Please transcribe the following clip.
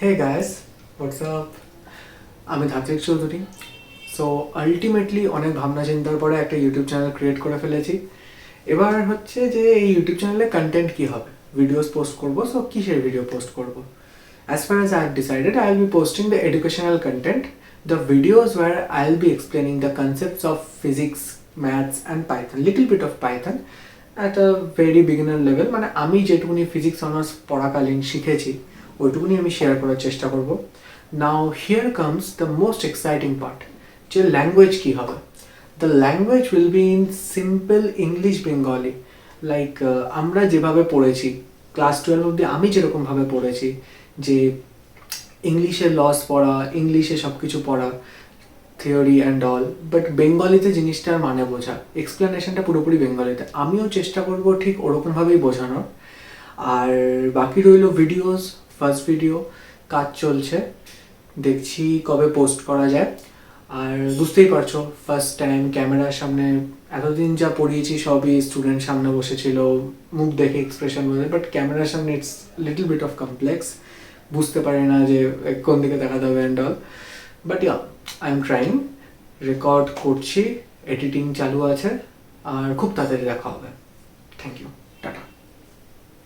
Hey guys, what's up? আমি ধাত্রিক Chowdhury. So ultimately অনেক ভাবনা চিন্তার পরে একটা ইউটিউব চ্যানেল ক্রিয়েট করে ফেলেছি। এবার হচ্ছে যে এই ইউটিউব চ্যানেলে কন্টেন্ট কি হবে, ভিডিওস পোস্ট করবো। সো কিসের ভিডিও পোস্ট করবো? As far as I have decided, I will be posting the educational content, the videos where I will be explaining the concepts of physics, maths and Python, little bit of Python at a very beginner level। মানে আমি যেটুকুনি physics honours পড়াকালীন শিখেছি ওইটুকুনি আমি share করার চেষ্টা করব। Now here comes the most exciting part, যে ল্যাঙ্গুয়েজ কী হবে। The language will be in simple English Bengali, like আমরা যেভাবে পড়েছি ক্লাস 12 অবধি, আমি যেরকমভাবে পড়েছি যে ইংলিশে লস পড়া, ইংলিশে সব কিছু পড়া, থিওরি অ্যান্ড অল, বাট বেঙ্গলিতে জিনিসটার মানে বোঝা, এক্সপ্লেনেশনটা পুরোপুরি বেঙ্গলিতে। আমিও চেষ্টা করব ঠিক ওরকমভাবেই বোঝানোর। আর বাকি রইল ভিডিওস। ফার্স্ট ভিডিও কাজ চলছে, দেখছি কবে পোস্ট করা যায়। আর বুঝতেই পারছো ফার্স্ট টাইম ক্যামেরার সামনে, এতদিন যা পড়িয়েছি সবই স্টুডেন্ট সামনে বসেছিল, মুখ দেখে এক্সপ্রেশন বোঝে, বাট ক্যামেরার সামনে it's little bit of complex, বুঝতে পারি না যে কোন দিকে দেখাতে হবে and all. But yeah, I am trying, record করছি, এডিটিং চালু আছে, আর খুব তাড়াতাড়ি দেখা হবে। Thank you, tata.